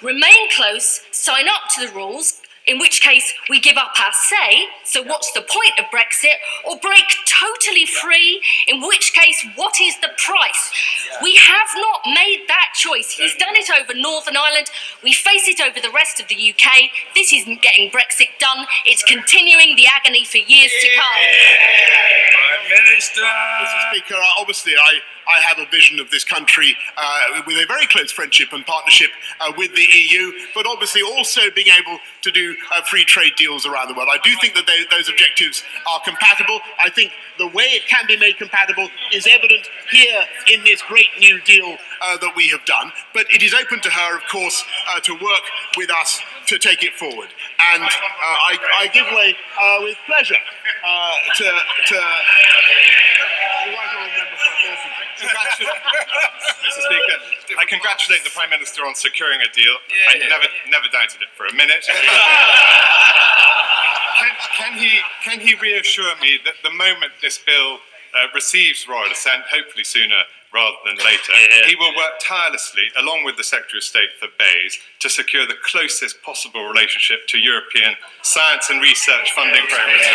Remain close, sign up to the rules, in which case we give up our say, so what's the point of Brexit? Or break totally free, in which case what is the price? We have not made that choice. He's done it over Northern Ireland. We face it over the rest of the UK. This isn't getting Brexit done. It's continuing the agony for years to come. Prime Minister. Mr. Speaker, obviously I have a vision of this country with a very close friendship and partnership with the EU, but obviously also being able to do free trade deals around the world. I do think that those objectives are compatible. I think the way it can be made compatible is evident here in this great new deal that we have done, but it is open to her, of course, to work with us to take it forward. And I give way with pleasure to the right honourable member for Mr. Speaker, I congratulate the Prime Minister on securing a deal. I never doubted it for a minute. Can he reassure me that the moment this bill receives royal assent, hopefully sooner rather than later, he will work tirelessly, along with the Secretary of State for BEIS, to secure the closest possible relationship to European science and research funding programs?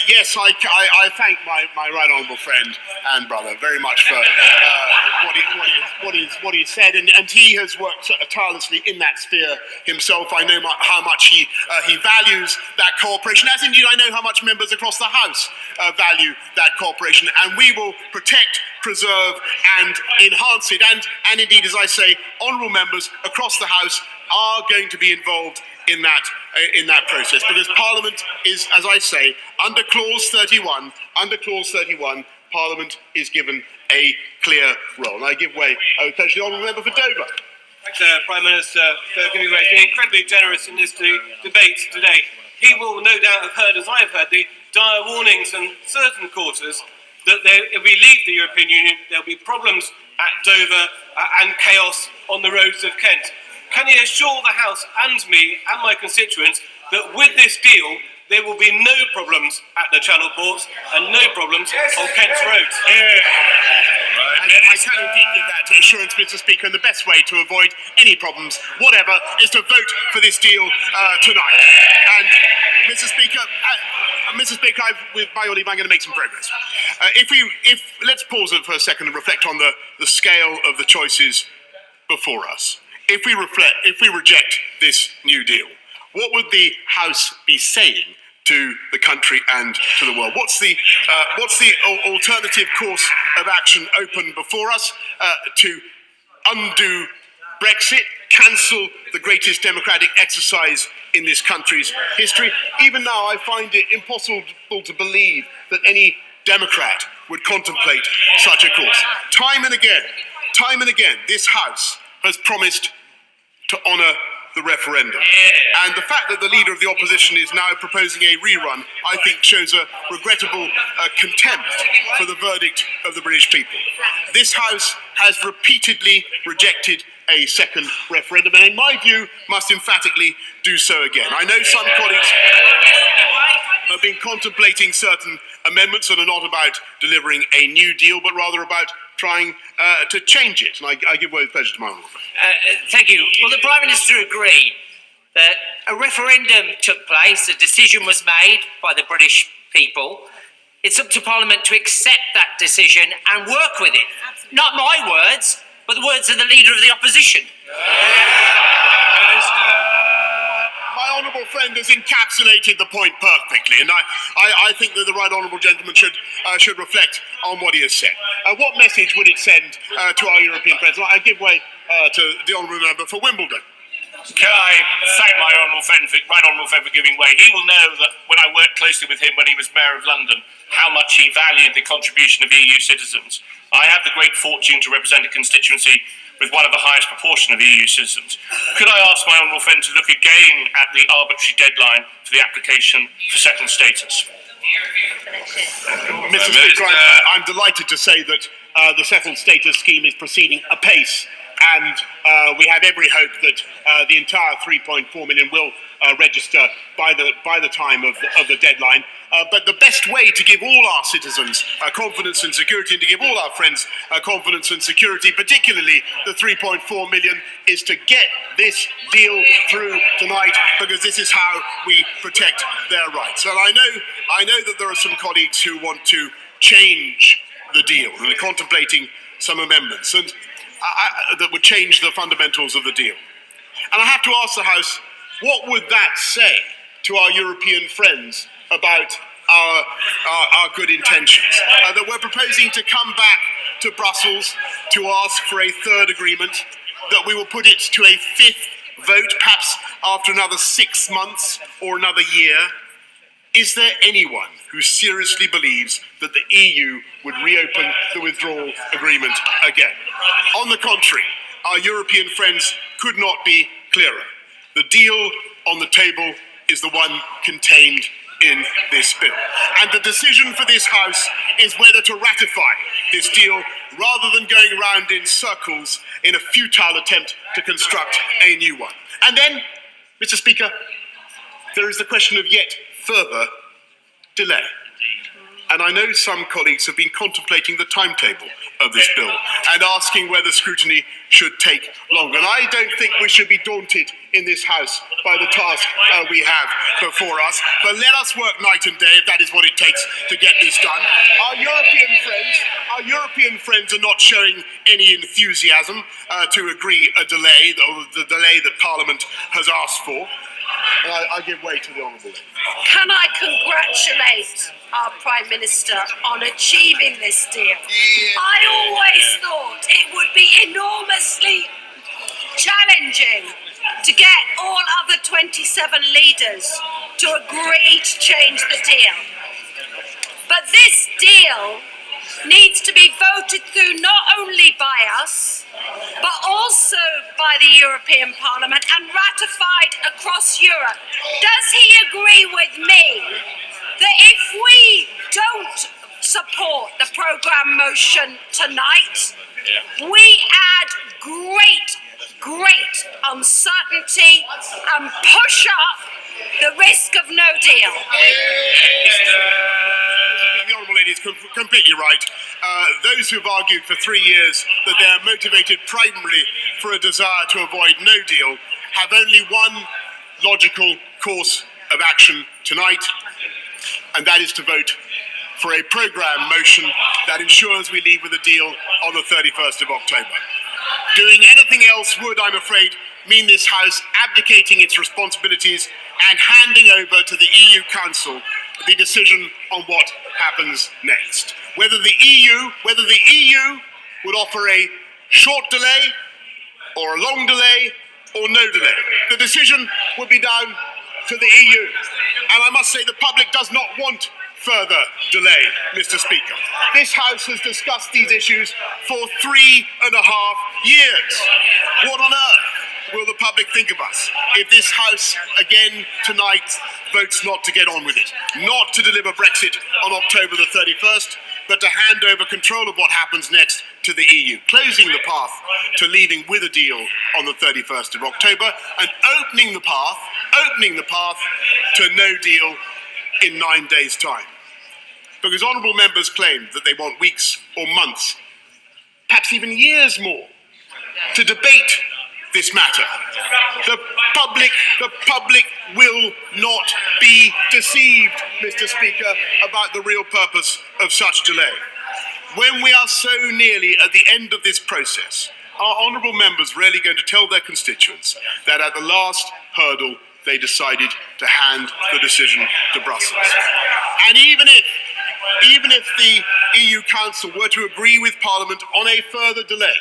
Yes, I thank my right honourable friend and brother very much for what he said, and he has worked tirelessly in that sphere himself. I know how much he values that cooperation, as indeed I know how much members across the House value that cooperation, and we will protect, preserve and enhance it, and indeed, as I say, honourable members across the House are going to be involved in that process, because Parliament is, as I say, under Clause 31, Parliament is given a clear role. And I give way, I would pleasure the honourable member for Dover. Thanks, Prime Minister, for giving way. He's been incredibly generous in this debate today. He will no doubt have heard, as I have heard, the dire warnings in certain quarters that if we leave the European Union, there'll be problems at Dover and chaos on the roads of Kent. Can he assure the House and me and my constituents that with this deal there will be no problems at the Channel ports and no problems on Kent's roads? I can indeed give that assurance, Mr. Speaker, and the best way to avoid any problems, whatever, is to vote for this deal tonight. And Mr. Speaker, with my leave, I'm going to make some progress. Let's pause for a second and reflect on the scale of the choices before us. If we reject this new deal, what would the House be saying to the country and to the world? What's the alternative course of action open before us? To undo Brexit, cancel the greatest democratic exercise in this country's history? Even now, I find it impossible to believe that any Democrat would contemplate such a course. Time and again, this House has promised to honour the referendum. And the fact that the Leader of the Opposition is now proposing a rerun, I think, shows a regrettable contempt for the verdict of the British people. This House has repeatedly rejected a second referendum, and in my view, must emphatically do so again. I know some colleagues have been contemplating certain amendments that are not about delivering a new deal, but rather about trying to change it. And I give way with pleasure to my honourable friend. Thank you. Will the Prime Minister agree that a referendum took place, a decision was made by the British people? It's up to Parliament to accept that decision and work with it. Not my words, but the words of the Leader of the Opposition. My honourable friend has encapsulated the point perfectly, and I think that the right honourable gentleman should reflect on what he has said. What message would it send to our European friends? I give way to the honourable member for Wimbledon. Can I thank my right honourable friend for giving way? He will know that when I worked closely with him when he was Mayor of London, how much he valued the contribution of EU citizens. I have the great fortune to represent a constituency with one of the highest proportion of EU citizens. Could I ask my honourable friend to look again at the arbitrary deadline for the application for settled status? Mr. Speaker, I'm delighted to say that the settled status scheme is proceeding apace, and we have every hope that the entire 3.4 million will register by the time of the deadline. But the best way to give all our citizens confidence and security, and to give all our friends confidence and security, particularly the 3.4 million, is to get this deal through tonight, because this is how we protect their rights. And I know that there are some colleagues who want to change the deal and are contemplating some amendments and that would change the fundamentals of the deal. And I have to ask the House, what would that say to our European friends about our good intentions? That we're proposing to come back to Brussels to ask for a third agreement, that we will put it to a fifth vote, perhaps after another 6 months or another year. Is there anyone who seriously believes that the EU would reopen the withdrawal agreement again? On the contrary, our European friends could not be clearer. The deal on the table is the one contained in this bill. And the decision for this House is whether to ratify this deal rather than going round in circles in a futile attempt to construct a new one. And then, Mr. Speaker, there is the question of yet further delay. And I know some colleagues have been contemplating the timetable of this bill and asking whether scrutiny should take longer. And I don't think we should be daunted in this House by the task we have before us. But let us work night and day if that is what it takes to get this done. Our European friends are not showing any enthusiasm to agree a delay, or the delay that Parliament has asked for. And I give way to the Honourable Lady. Can I congratulate our Prime Minister on achieving this deal? I always thought it would be enormously challenging to get all other 27 leaders to agree to change the deal. But this deal needs to be voted through not only by us, but also by the European Parliament and ratified across Europe. Does he agree with me that if we don't support the programme motion tonight, we add great uncertainty and push up the risk of no deal? The Honourable Lady is completely right. Those who have argued for 3 years that they are motivated primarily for a desire to avoid no deal have only one logical course of action tonight, and that is to vote for a programme motion that ensures we leave with a deal on the 31st of October. Doing anything else would, I'm afraid, mean this House abdicating its responsibilities and handing over to the EU Council the decision on what happens next. Whether the EU would offer a short delay or a long delay or no delay. The decision would be down to the EU. And I must say the public does not want further delay, Mr. Speaker. This House has discussed these issues for 3.5 years. What on earth will the public think of us if this House again tonight votes not to get on with it, not to deliver Brexit on October the 31st, but to hand over control of what happens next to the EU, closing the path to leaving with a deal on the 31st of October and opening the path to no deal in 9 days' time. Because honourable members claim that they want weeks or months perhaps even years more, to debate this matter. The public will not be deceived, Mr. Speaker, about the real purpose of such delay. When we are so nearly at the end of this process, are honourable members really going to tell their constituents that at the last hurdle they decided to hand the decision to Brussels? And even if the EU Council were to agree with Parliament on a further delay,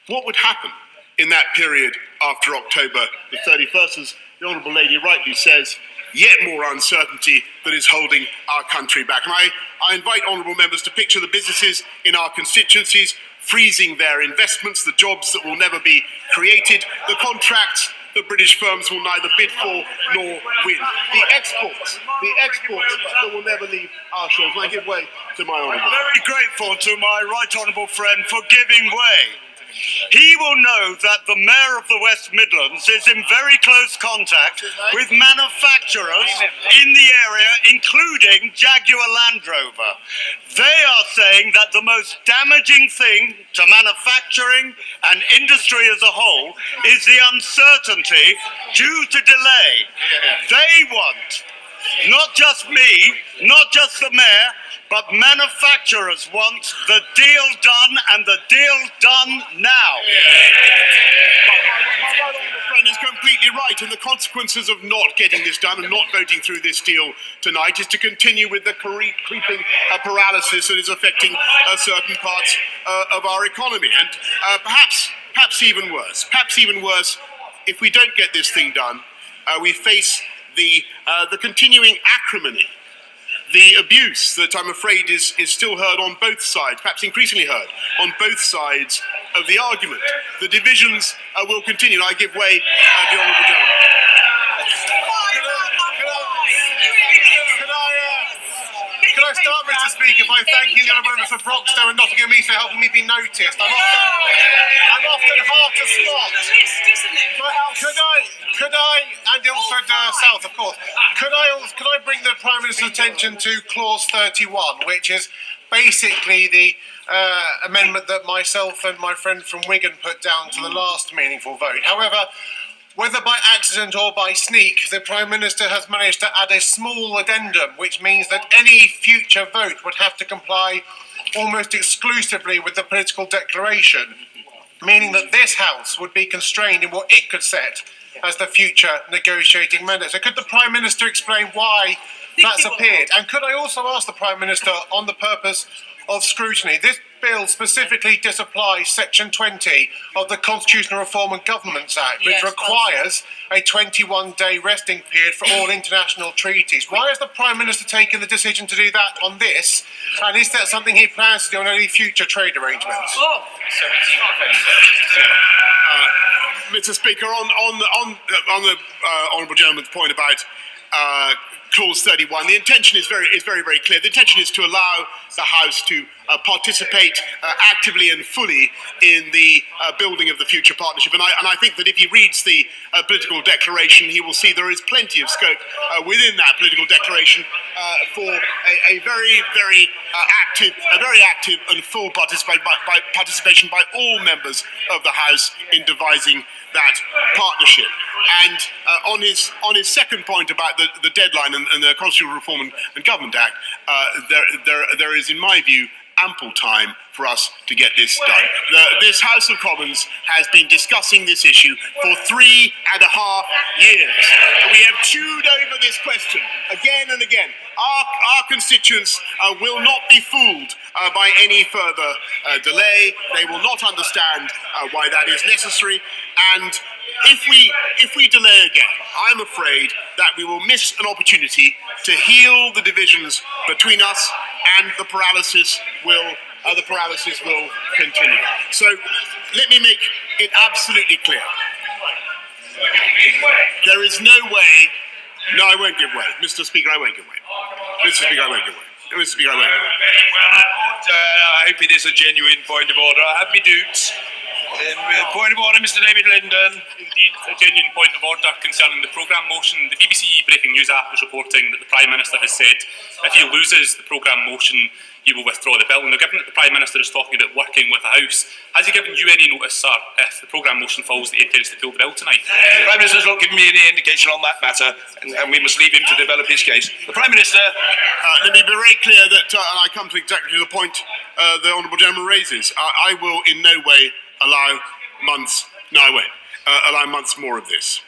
what would happen in that period after October the 31st, as the Honourable Lady rightly says, yet more uncertainty that is holding our country back. And I invite honourable members to picture the businesses in our constituencies freezing their investments, the jobs that will never be created, the contracts that British firms will neither bid for nor win, the exports that will never leave our shores. And I give way to my honourable. I'm very grateful to my right honourable friend for giving way. He will know that the Mayor of the West Midlands is in very close contact with manufacturers in the area, including Jaguar Land Rover. They are saying that the most damaging thing to manufacturing and industry as a whole is the uncertainty due to delay. They want, not just me, not just the Mayor, but manufacturers want the deal done, and the deal done now. My honourable friend is completely right, and the consequences of not getting this done and not voting through this deal tonight is to continue with the creeping paralysis that is affecting certain parts of our economy. And perhaps even worse, if we don't get this thing done, we face the continuing acrimony, the abuse that I'm afraid is still heard on both sides, perhaps increasingly heard on both sides of the argument. The divisions will continue. I give way to the honourable gentleman. Can I start, Mr. Speaker, by thanking the honourable members for Broxtowe and Nottingham East for helping me be noticed. I'm often hard to spot. But could I, and Ilford South, of course, could I bring the Prime Minister's attention to Clause 31, which is basically the amendment that myself and my friend from Wigan put down to the last meaningful vote. However, whether by accident or by sneak, the Prime Minister has managed to add a small addendum, which means that any future vote would have to comply almost exclusively with the political declaration, meaning that this House would be constrained in what it could set as the future negotiating mandate. So could the Prime Minister explain why that's appeared? And could I also ask the Prime Minister on the purpose of scrutiny? This bill specifically disapplies Section 20 of the Constitutional Reform and Governments Act, which requires a 21-day resting period for all international treaties. Why has the Prime Minister taken the decision to do that on this? And is that something he plans to do on any future trade arrangements? Mr. Speaker, on the honourable gentleman's point about Clause 31, the intention is very clear. The intention is to allow the House to participate actively and fully in the building of the future partnership. And I think that if he reads the political declaration, he will see there is plenty of scope within that political declaration for a very active and full participation by all members of the House in devising that partnership. And on his second point about the deadline and the Constitutional Reform and Government Act, there is, in my view, ample time for us to get this done. This House of Commons has been discussing this issue for 3.5 years. We have chewed over this question again and again. Our constituents will not be fooled by any further delay. They will not understand why that is necessary. And if we delay again, I'm afraid that we will miss an opportunity to heal the divisions between us, and the paralysis will continue. So let me make it absolutely clear. There is no way. No, I won't give way, Mr. Speaker. I won't give way. Mr. Speaker, I won't give way. Mr. Speaker, I won't give way. I hope it is a genuine point of order. I have my doubts. Point of order, Mr. David Linden. Indeed, a genuine point of order concerning the programme motion. The BBC Breaking News app is reporting that the Prime Minister has said if he loses the programme motion, he will withdraw the bill. Now, given that the Prime Minister is talking about working with the House, has he given you any notice, sir, if the programme motion falls, that he intends to pull the bill tonight? The Prime Minister's not given me any indication on that matter, and we must leave him to develop his case. The Prime Minister... Let me be very clear that, and I come to exactly the point the Honourable Gentleman raises, I will in no way allow months more of this.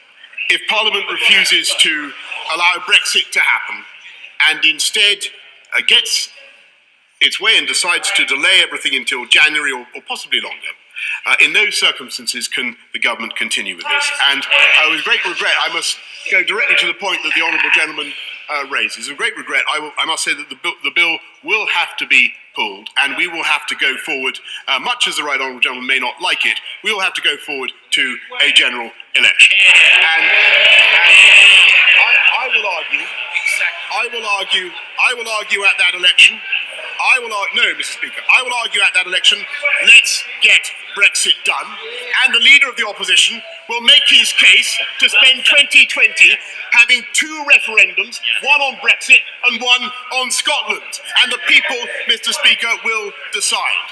If Parliament refuses to allow Brexit to happen and instead gets its way and decides to delay everything until January or possibly longer, in those circumstances can the government continue with this. And with great regret, I must go directly to the point that the Honourable Gentleman raises. With great regret, I must say that the bill will have to be pulled, and we will have to go forward, much as the Right Honourable Gentleman may not like it, we will have to go forward to a general election. And I will argue at that election. No, Mr. Speaker, I will argue at that election, let's get Brexit done, and the Leader of the Opposition will make his case to spend 2020 having two referendums, one on Brexit and one on Scotland, and the people, Mr. Speaker, will decide.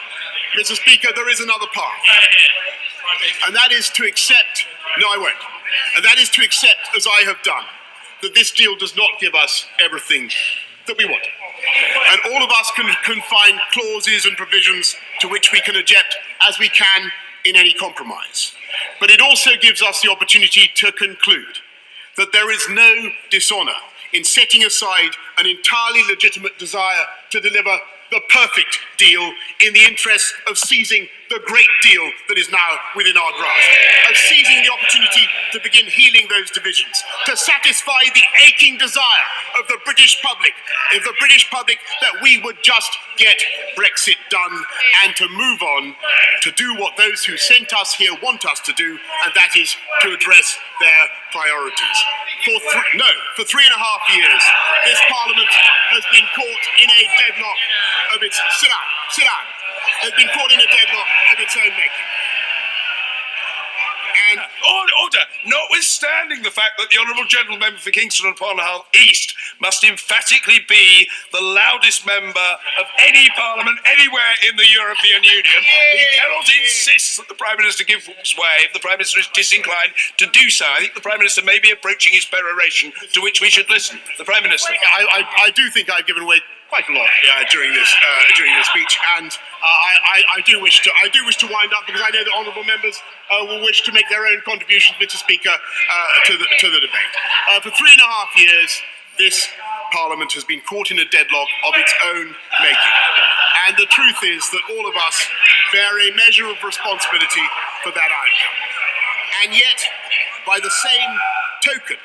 Mr. Speaker, there is another path, and that is to accept, no I won't, and that is to accept, as I have done, that this deal does not give us everything that we want. And all of us can find clauses and provisions to which we can object as we can in any compromise. But it also gives us the opportunity to conclude that there is no dishonour in setting aside an entirely legitimate desire to deliver the perfect deal in the interest of seizing the great deal that is now within our grasp, of seizing the opportunity to begin healing those divisions, to satisfy the aching desire of the British public, that we would just get Brexit done and to move on to do what those who sent us here want us to do, and that is to address their priorities. For 3.5 years, this Parliament has been caught in a deadlock of its... Sit down. Has been caught in a deadlock of its own making. And order, notwithstanding the fact that the Honourable Gentleman Member for Kingston upon Hull East must emphatically be the loudest member of any Parliament anywhere in the European Union, he cannot insist that the Prime Minister give way if the Prime Minister is disinclined to do so. I think the Prime Minister may be approaching his peroration, to which we should listen. The Prime Minister. I do think I've given away quite a lot during this speech, and I do wish to wind up, because I know that honourable members will wish to make their own contributions, Mr. Speaker, to the debate. For 3.5 years, this Parliament has been caught in a deadlock of its own making, and the truth is that all of us bear a measure of responsibility for that outcome. And yet, by the same token,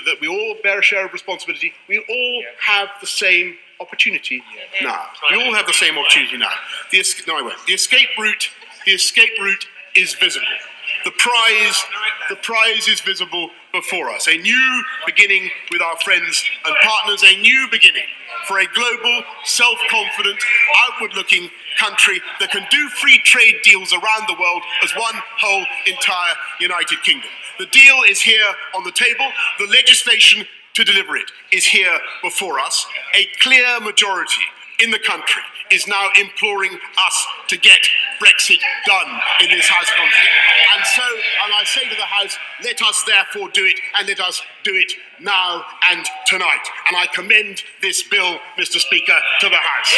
that we all bear a share of responsibility, we all have the same opportunity now. We all have the same opportunity now. The escape route is visible. The prize is visible before us. A new beginning with our friends and partners, a new beginning for a global, self-confident, outward-looking country that can do free trade deals around the world as one whole entire United Kingdom. The deal is here on the table. The legislation to deliver it is here before us. A clear majority in the country is now imploring us to get Brexit done in this House of Commons. And I say to the House, let us therefore do it, and let us do it now and tonight. And I commend this bill, Mr. Speaker, to the House.